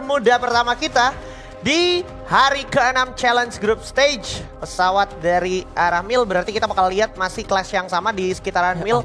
termuda pertama kita di hari ke-6 Challenge Group Stage. Pesawat dari arah Mil, berarti kita bakal lihat masih clash yang sama di sekitaran Mil.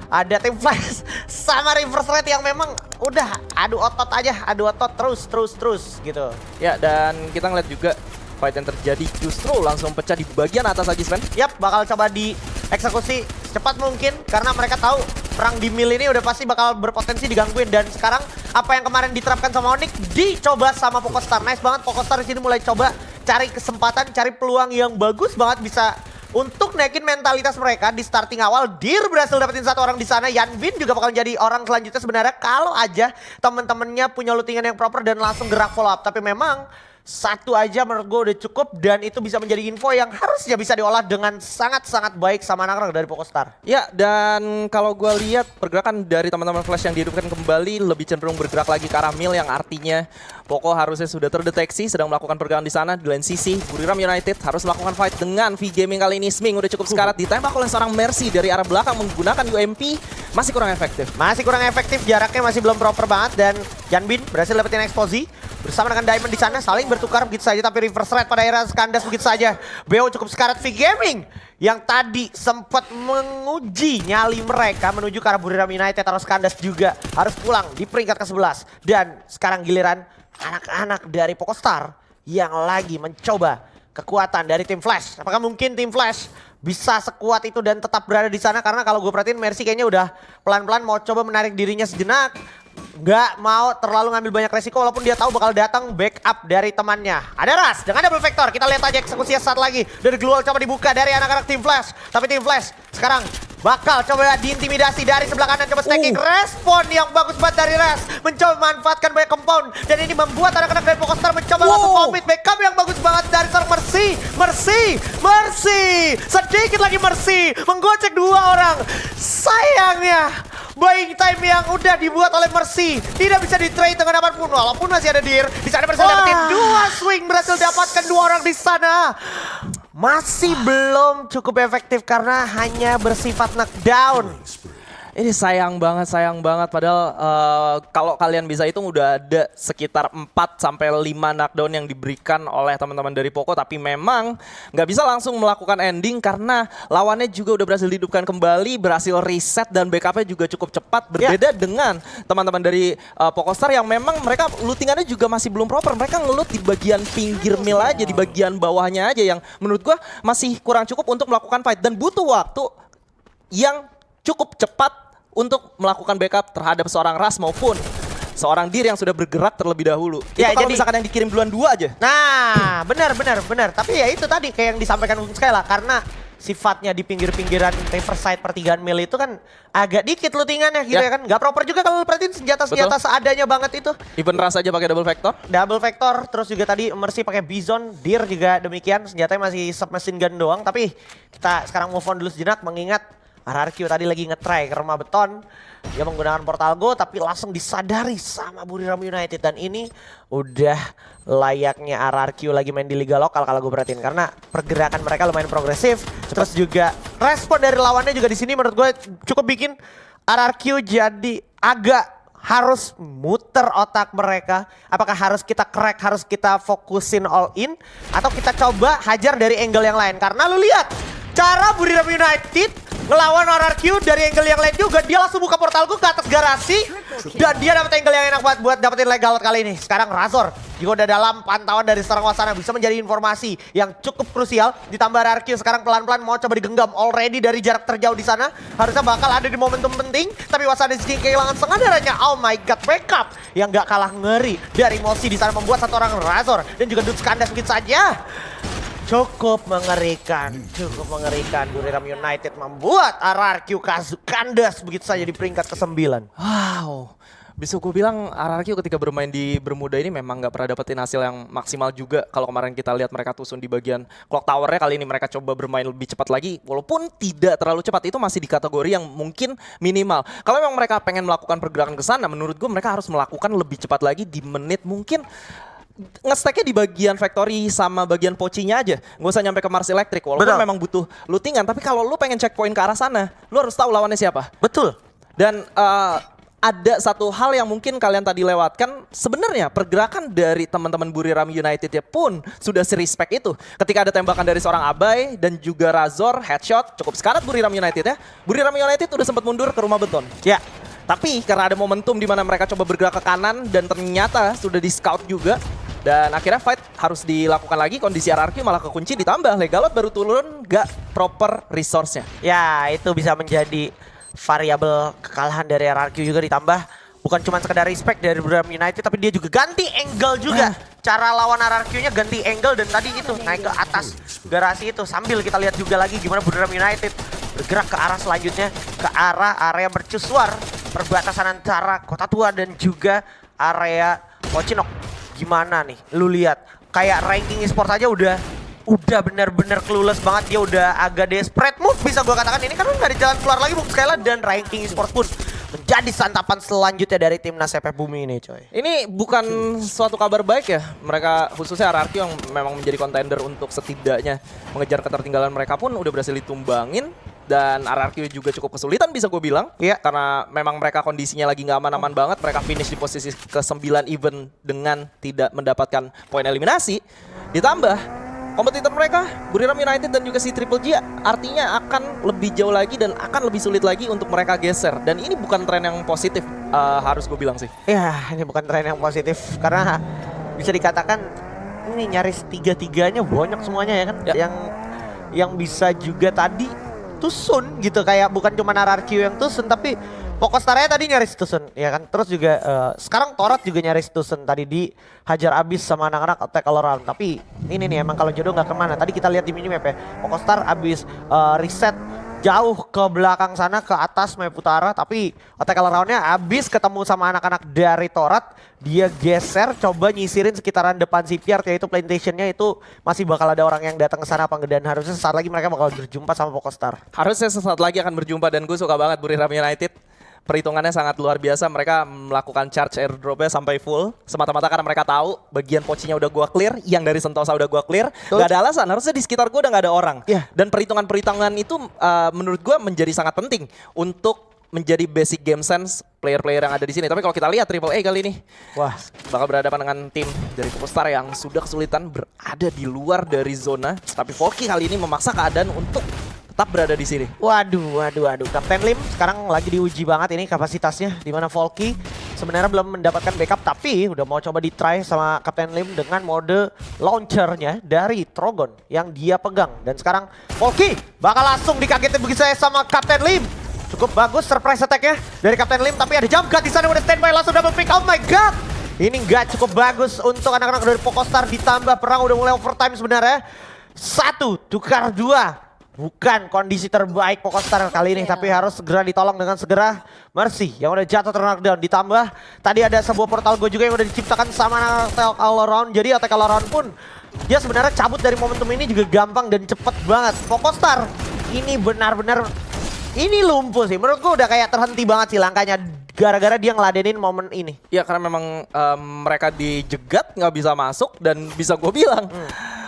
Ada tim Flash sama Reverse Red yang memang udah adu otot aja, adu otot terus gitu. Ya, dan kita ngeliat juga fight yang terjadi justru langsung pecah di bagian atas aja, Sven. Yap, bakal coba dieksekusi secepat mungkin karena mereka tahu perang di Mil ini udah pasti bakal berpotensi digangguin. Dan sekarang apa yang kemarin diterapkan sama Onyx dicoba sama Pokostar. Nice banget Pokostar di sini mulai coba cari kesempatan, cari peluang yang bagus banget bisa untuk naikin mentalitas mereka di starting awal. Dir berhasil dapetin satu orang di sana. Yanbin juga bakal jadi orang selanjutnya sebenarnya kalau aja temen-temennya punya lootingan yang proper dan langsung gerak follow up. Tapi memang satu aja menurut gue udah cukup dan itu bisa menjadi info yang harusnya bisa diolah dengan sangat-sangat baik sama anak-anak dari Pokostar. Ya, dan kalau gue lihat pergerakan dari teman-teman Flash yang dihidupkan kembali lebih cenderung bergerak lagi ke arah Mil yang artinya Poko harusnya sudah terdeteksi sedang melakukan pergerakan di sana. Di lain sisi, Buriram United harus melakukan fight dengan V Gaming kali ini. Sming udah cukup sekarat ditembak oleh seorang Mercy dari arah belakang menggunakan UMP. Masih kurang efektif. Masih kurang efektif, jaraknya masih belum proper banget dan Yanbin berhasil dapetin eksposi bersama dengan Diamond di sana saling bertukar begitu saja tapi Reverse Red pada era kandas begitu saja. BO cukup sekarat V Gaming yang tadi sempat menguji nyali mereka menuju ke arah Buriram United harus kandas juga harus pulang di peringkat ke-11 dan sekarang giliran anak-anak dari Pokostar yang lagi mencoba kekuatan dari tim Flash. Apakah mungkin tim Flash bisa sekuat itu dan tetap berada di sana? Karena kalau gue perhatiin Mercy kayaknya udah pelan-pelan mau coba menarik dirinya sejenak. Nggak mau terlalu ngambil banyak resiko walaupun dia tahu bakal datang backup dari temannya. Ada Ras dengan double vector. Kita lihat aja eksekusinya saat lagi. Dari Glual coba dibuka dari anak-anak tim Flash. Tapi tim Flash sekarang bakal coba diintimidasi dari sebelah kanan. Coba stacking respon yang bagus banget dari Ras. Mencoba memanfaatkan banyak compound. Dan ini membuat anak-anak dari Pokostar mencoba langsung commit. Backup yang bagus banget dari seorang Mercy. Sedikit lagi Mercy menggocek dua orang. Sayangnya buying time yang udah dibuat oleh Mercy tidak bisa di-trade dengan apapun walaupun masih ada Dir. Di sana berhasil dapetin dua swing, berhasil dapatkan dua orang di sana. Masih belum cukup efektif karena hanya bersifat knockdown. Ini sayang banget padahal kalau kalian bisa hitung udah ada sekitar 4 sampai 5 knockdown yang diberikan oleh teman-teman dari Poko tapi memang nggak bisa langsung melakukan ending karena lawannya juga udah berhasil dihidupkan kembali, berhasil reset dan backupnya juga cukup cepat berbeda dengan teman-teman dari Pokostar yang memang mereka lootingannya juga masih belum proper. Mereka ngeloot di bagian pinggir Mil aja, di bagian bawahnya aja yang menurut gua masih kurang cukup untuk melakukan fight dan butuh waktu yang cukup cepat untuk melakukan backup terhadap seorang Ras maupun seorang Dir yang sudah bergerak terlebih dahulu. Ya, itu kalau jadi misalkan yang dikirim duluan dua aja. Nah, benar. Tapi ya itu tadi kayak yang disampaikan Bung Sky lah. Karena sifatnya di pinggir-pinggiran Riverside pertigaan Mil itu kan agak dikit lootingannya gitu ya kan. Gak proper juga kalau perhatiin senjata-senjata seadanya banget itu. Even Ras aja pakai double vector. Double vector, terus juga tadi Mercy pakai Bison, Dir juga demikian. Senjatanya masih submachine gun doang. Tapi kita sekarang move on dulu sejenak mengingat RRQ tadi lagi nge-try ke rumah beton. Dia menggunakan Portal Go tapi langsung disadari sama Buriram United. Dan ini udah layaknya RRQ lagi main di liga lokal kalau gue perhatiin. Karena pergerakan mereka lumayan progresif. Terus juga respon dari lawannya juga di sini menurut gue cukup bikin RRQ jadi agak harus muter otak mereka. Apakah harus kita crack, harus kita fokusin all in. Atau kita coba hajar dari angle yang lain. Karena lu lihat cara Buriram United ngelawan RRQ dari angle yang lain juga. Dia langsung buka portal gue ke atas garasi. Dan dia dapat angle yang enak banget buat dapetin legal kali ini. Sekarang Razor juga udah dalam pantauan dari seorang Wasana. Bisa menjadi informasi yang cukup krusial. Ditambah RRQ sekarang pelan-pelan mau coba digenggam. Already dari jarak terjauh di sana. Harusnya bakal ada di momentum penting. Tapi Wasana di sini kehilangan sengadaranya. Oh my god, backup yang gak kalah ngeri. Dari emosi di sana membuat satu orang Razor. Dan juga Dudes kandas begitu saja. Cukup mengerikan. Buriram United membuat RRQ kandas begitu saja di peringkat ke-9. Wow, bisa gue bilang RRQ ketika bermain di Bermuda ini memang gak pernah dapetin hasil yang maksimal juga. Kalau kemarin kita lihat mereka tusun di bagian clock towernya, kali ini mereka coba bermain lebih cepat lagi. Walaupun tidak terlalu cepat, itu masih di kategori yang mungkin minimal. Kalau memang mereka pengen melakukan pergerakan ke sana, menurut gue mereka harus melakukan lebih cepat lagi di menit mungkin nge-stacknya di bagian factory sama bagian pocinya aja. Gak usah nyampe ke Mars Electric. Walaupun memang butuh lootingan. Tapi kalau lu pengen checkpoint ke arah sana, lu harus tahu lawannya siapa. Betul. Dan ada satu hal yang mungkin kalian tadi lewatkan. Sebenarnya pergerakan dari teman-teman Buriram United ya pun sudah serespek itu. Ketika ada tembakan dari seorang Abai dan juga Razor, headshot, cukup sekarat Buriram United ya. Buriram United udah sempat mundur ke rumah beton. Ya, Tapi karena ada momentum di mana mereka coba bergerak ke kanan dan ternyata sudah di scout juga. Dan akhirnya fight harus dilakukan lagi, kondisi RRQ malah kekunci, ditambah Legalot baru turun gak proper resource-nya. ya itu bisa menjadi variabel kekalahan dari RRQ juga, ditambah bukan cuma sekedar respect dari Buriram United tapi dia juga ganti angle juga. Cara lawan RRQ-nya ganti angle dan tadi itu naik ke atas garasi itu. Sambil kita lihat juga lagi gimana Buriram United bergerak ke arah selanjutnya, ke arah area mercusuar perbatasan antara Kota Tua dan juga area Pochinok. Gimana nih? Lu lihat kayak ranking e-sport aja udah benar-benar clueless banget, dia udah agak desperate move bisa gua katakan ini karena nggak ada jalan keluar lagi Bung Skyla, dan ranking e-sport pun menjadi santapan selanjutnya dari timnas CP Bumi ini coy. Ini bukan suatu kabar baik ya. Mereka khususnya RRQ yang memang menjadi kontender untuk setidaknya mengejar ketertinggalan mereka pun udah berhasil ditumbangin. Dan RRQ juga cukup kesulitan bisa gue bilang. Iya. Karena memang mereka kondisinya lagi nggak aman-aman banget. Mereka finish di posisi ke-9 even dengan tidak mendapatkan poin eliminasi. Ditambah kompetitor mereka, Buriram United dan juga si Triple J, artinya akan lebih jauh lagi dan akan lebih sulit lagi untuk mereka geser. Dan ini bukan tren yang positif, harus gue bilang sih. Ya ini bukan tren yang positif karena bisa dikatakan ini nyaris tiga-tiganya bonyok semuanya ya kan. Ya. Yang bisa juga tadi Tusun gitu, kayak bukan cuma RRQ yang Tusun tapi Pokostarnya tadi nyaris Tusun ya kan. Terus juga sekarang Torat juga nyaris Tusun tadi dihajar abis sama anak-anak attack all around. Tapi ini nih emang kalau jodoh nggak kemana. Tadi kita lihat di minimap ya, Pokostar abis reset jauh ke belakang sana ke atas map utara, tapi attack all around-nya abis ketemu sama anak-anak dari Torat, dia geser coba nyisirin sekitaran depan CPR, yaitu plantation-nya itu masih bakal ada orang yang datang ke sana apa enggak, dan harusnya sesaat lagi mereka bakal berjumpa sama Pokostar. Harusnya sesaat lagi akan berjumpa dan gue suka banget Buriram United. Perhitungannya sangat luar biasa, mereka melakukan charge airdrop-nya sampai full semata-mata karena mereka tahu bagian pocinya udah gua clear, yang dari Sentosa udah gua clear. Gak ada alasan, harusnya di sekitar gua udah gak ada orang. Iya. Dan perhitungan-perhitungan itu menurut gua menjadi sangat penting untuk menjadi basic game sense player-player yang ada di sini. Tapi kalau kita lihat Triple A kali ini, Wah, bakal berhadapan dengan tim dari Pokostar yang sudah kesulitan berada di luar dari zona. Tapi Volky kali ini memaksa keadaan untuk tetap berada di sini. waduh. Kapten Lim sekarang lagi diuji banget ini kapasitasnya, di mana Volky sebenarnya belum mendapatkan backup tapi udah mau coba di-try sama Kapten Lim dengan mode launchernya dari Trogon yang dia pegang. Dan sekarang Volky bakal langsung dikagetin begitu saya sama Kapten Lim. Cukup bagus surprise attack-nya dari Kapten Lim, tapi ada jump cut di sana, udah standby langsung double pick. Oh my god. Ini nggak cukup bagus untuk anak-anak dari Pokostar, ditambah perang udah mulai overtime sebenarnya. 1 tukar 2. Bukan kondisi terbaik Pokostar kali ini, tapi harus segera ditolong dengan segera Mercy yang udah jatuh knockdown. Ditambah tadi ada sebuah portal go juga yang udah diciptakan sama attack all around. Jadi attack all around pun dia sebenarnya cabut dari momentum ini juga gampang dan cepet banget. Pokostar ini benar-benar ini lumpuh sih. Menurutku udah kayak terhenti banget sih langkahnya gara-gara dia ngeladenin momen ini. Ya karena memang mereka dijegat nggak bisa masuk dan bisa gue bilang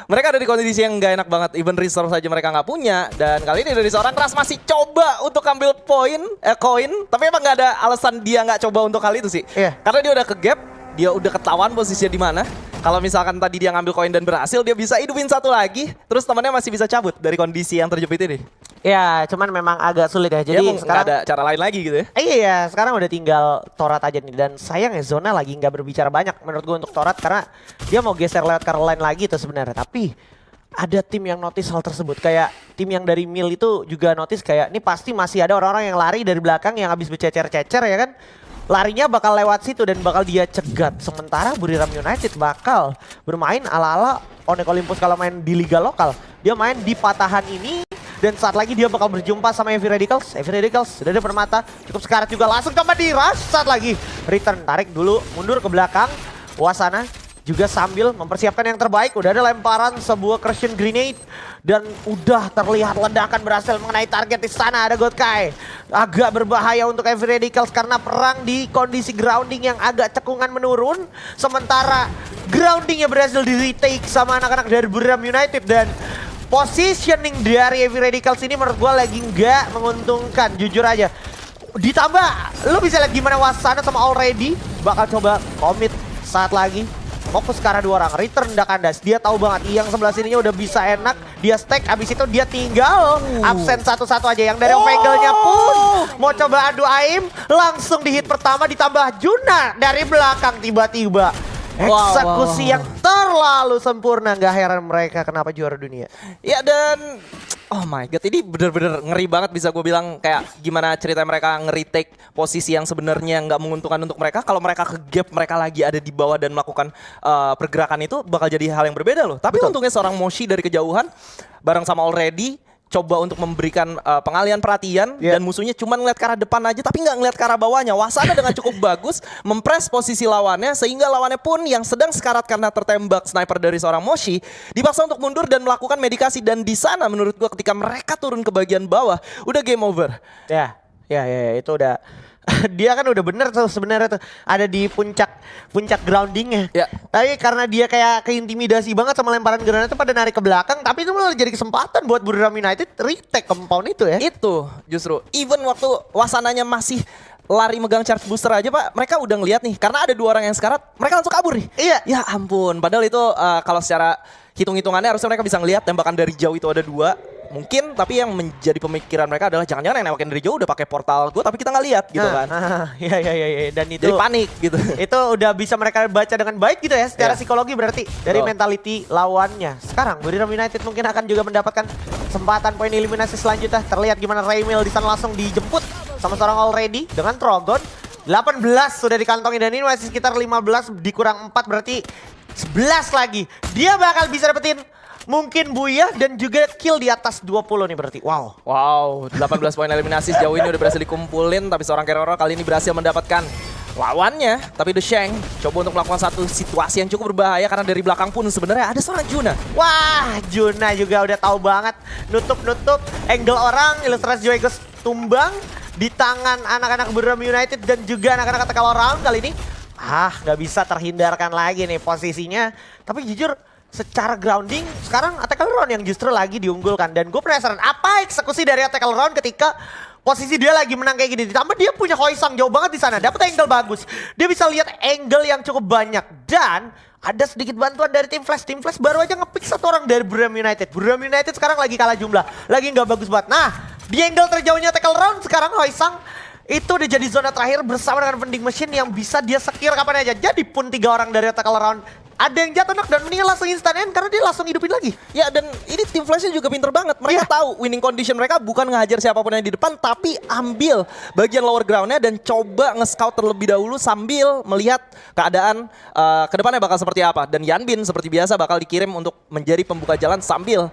mereka ada di kondisi yang nggak enak banget. Even resource saja mereka nggak punya, dan kali ini dari seorang Keras masih coba untuk ambil koin, tapi emang nggak ada alasan dia nggak coba untuk kali itu sih. Iya. Karena dia udah ke gap, dia udah ketahuan posisinya di mana. Kalau misalkan tadi dia ngambil koin dan berhasil, dia bisa hidupin satu lagi, terus temannya masih bisa cabut dari kondisi yang terjepit ini. Ya, cuman memang agak sulit ya. Jadi Jadi sekarang nggak ada cara lain lagi gitu ya. iya, sekarang udah tinggal Torat aja nih, dan sayang ya Zona lagi nggak berbicara banyak menurut gue untuk Torat karena dia mau geser lewat Caroline lagi itu sebenarnya. Tapi ada tim yang notice hal tersebut, kayak tim yang dari Mil itu juga notice kayak ini pasti masih ada orang-orang yang lari dari belakang yang habis bercecer-cecer ya kan. Larinya bakal lewat situ dan bakal dia cegat. Sementara Buriram United bakal bermain ala-ala Onyx Olympus kalau main di liga lokal. Dia main di patahan ini dan saat lagi dia bakal berjumpa sama Heavy Radicals. Heavy Radicals sudah ada permata, cukup sekarat juga, langsung coba di rush. Saat lagi return, tarik dulu, mundur ke belakang. Wasana juga sambil mempersiapkan yang terbaik. Udah ada lemparan sebuah Crucian Grenade dan udah terlihat ledakan berhasil mengenai target di sana. Ada Godkai. Agak berbahaya untuk Heavy Radicals karena perang di kondisi grounding yang agak cekungan menurun. Sementara groundingnya berhasil di retake sama anak-anak dari Buriram United, dan positioning dari Heavy Radicals ini menurut gue lagi nggak menguntungkan, jujur aja. Ditambah, lu bisa lihat gimana Wasana sama Already bakal coba komit saat lagi. Fokus ke arah 2 orang, return udah kandas. Dia tahu banget yang sebelah sininya udah bisa enak. Dia stack, abis itu dia tinggal absen satu-satu aja. Yang dari angle-nya pun mau coba adu aim, langsung di hit pertama ditambah Juna dari belakang tiba-tiba. Eksekusi yang terlalu sempurna, nggak heran mereka kenapa juara dunia. Ya dan oh my god, ini bener-bener ngeri banget bisa gue bilang kayak gimana cerita mereka nge-retake posisi yang sebenarnya nggak menguntungkan untuk mereka. Kalau mereka ke gap, mereka lagi ada di bawah dan melakukan pergerakan itu bakal jadi hal yang berbeda loh. Tapi untungnya seorang Moshi dari kejauhan bareng sama Already coba untuk memberikan pengalihan perhatian dan musuhnya cuma ngeliat ke arah depan aja tapi nggak ngeliat ke arah bawahnya. Wasana dengan cukup bagus mempres posisi lawannya sehingga lawannya pun yang sedang sekarat karena tertembak sniper dari seorang Moshi dipaksa untuk mundur dan melakukan medikasi, dan di sana menurut gua ketika mereka turun ke bagian bawah udah game over. Ya itu udah. Dia kan udah bener tuh sebenarnya tuh ada di puncak groundingnya. Ya. Tapi karena dia kayak keintimidasi banget sama lemparan granat itu pada narik ke belakang, tapi itu malah jadi kesempatan buat Buriram United retake compound itu ya. Itu justru even waktu Wasananya masih lari megang charge booster aja Pak, mereka udah ngeliat nih karena ada 2 orang yang sekarat, mereka langsung kabur nih. Iya. Ya ampun, padahal itu kalau secara hitung-hitungannya harusnya mereka bisa ngelihat tembakan dari jauh itu ada 2. Mungkin, tapi yang menjadi pemikiran mereka adalah jangan-jangan yang nembakin dari jauh udah pakai portal gue tapi kita nggak lihat gitu kan. Iya. Dan itu jadi panik gitu. Itu udah bisa mereka baca dengan baik gitu ya secara psikologi berarti dari mentality lawannya. Sekarang Buriram United mungkin akan juga mendapatkan kesempatan poin eliminasi selanjutnya. Terlihat gimana Raymil di sana langsung dijemput sama seorang Already dengan Trogon. 18 sudah dikantongi dan ini masih sekitar 15 dikurang 4 berarti 11 lagi. Dia bakal bisa dapetin mungkin Buya dan juga kill di atas 20 nih berarti. Wow, 18 poin eliminasi sejauh ini udah berhasil dikumpulin, tapi seorang Keroro kali ini berhasil mendapatkan lawannya. Tapi The Shank coba untuk melakukan satu situasi yang cukup berbahaya karena dari belakang pun sebenarnya ada seorang Juna. Wah, Juna juga udah tahu banget nutup angle orang. Ilustrasi Joygos tumbang di tangan anak-anak Buriram United dan juga anak-anak Attack Round kali ini. Nggak bisa terhindarkan lagi nih posisinya. Tapi jujur secara grounding sekarang Attack Round yang justru lagi diunggulkan. Dan gue penasaran apa eksekusi dari Attack Round ketika posisi dia lagi menang kayak gini. Ditambah dia punya Hoisang jauh banget di sana, dapat angle bagus. Dia bisa lihat angle yang cukup banyak dan ada sedikit bantuan dari tim Flash. Tim Flash baru aja ngepick 1 orang dari Buriram United. Buriram United sekarang lagi kalah jumlah, lagi nggak bagus banget. Nah, di angle terjauhnya Attack Round sekarang Hoisang itu udah jadi zona terakhir bersama dengan vending machine yang bisa dia sekir kapan aja. Jadi pun 3 orang dari Attack Round ada yang jatuh knock dan mendingan langsung instant end karena dia langsung hidupin lagi. Ya dan ini tim Flashnya juga pinter banget. Mereka tahu winning condition mereka bukan ngehajar siapapun yang di depan, tapi ambil bagian lower groundnya dan coba nge-scout terlebih dahulu sambil melihat keadaan ke depannya bakal seperti apa. Dan Yanbin seperti biasa bakal dikirim untuk menjadi pembuka jalan sambil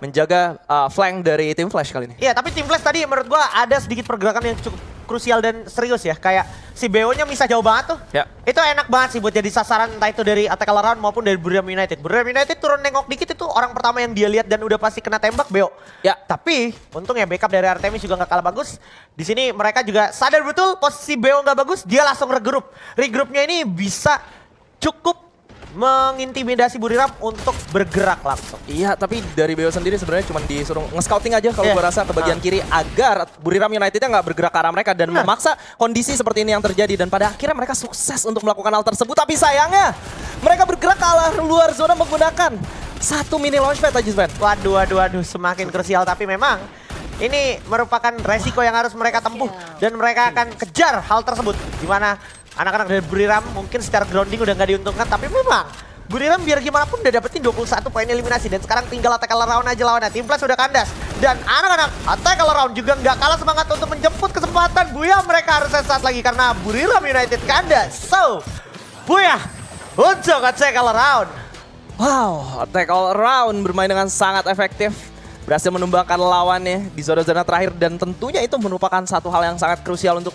menjaga flank dari tim Flash kali ini. Iya, tapi tim Flash tadi menurut gua ada sedikit pergerakan yang cukup krusial dan serius ya. Kayak si BO-nya bisa jauh banget tuh. Ya. Itu enak banget sih buat jadi sasaran entah itu dari Attack Round maupun dari Buriram United. Buriram United turun nengok dikit itu orang pertama yang dia lihat dan udah pasti kena tembak BO. Ya. Tapi untung ya backup dari Artemis juga nggak kalah bagus. Di sini mereka juga sadar betul posisi BO nggak bagus, dia langsung regroup. Regroupnya ini bisa cukup mengintimidasi Buriram untuk bergerak langsung. Iya, tapi dari BO sendiri sebenarnya cuma disuruh nge-scouting aja kalau gua rasa ke bagian kiri agar Buriram Unitednya nggak bergerak ke arah mereka dan memaksa kondisi seperti ini yang terjadi, dan pada akhirnya mereka sukses untuk melakukan hal tersebut. Tapi sayangnya mereka bergerak ke arah luar zona menggunakan 1 mini launchpad aja, Sven. Waduh, semakin krusial tapi memang ini merupakan resiko yang harus mereka tempuh dan mereka akan kejar hal tersebut. Dimana anak-anak dari Buriram mungkin secara grounding udah nggak diuntungkan, tapi memang Buriram biar gimana pun udah dapetin 21 poin eliminasi dan sekarang tinggal Attack Round aja lawannya. Tim Flash udah kandas dan anak-anak Attack Round juga nggak kalah semangat untuk menjemput kesempatan. Buya mereka harus sesaat lagi karena Buriram United kandas. So, Buya untuk Attack Round. Wow, Attack All Around bermain dengan sangat efektif. Berhasil menumbangkan lawannya di zona-zona terakhir dan tentunya itu merupakan satu hal yang sangat krusial untuk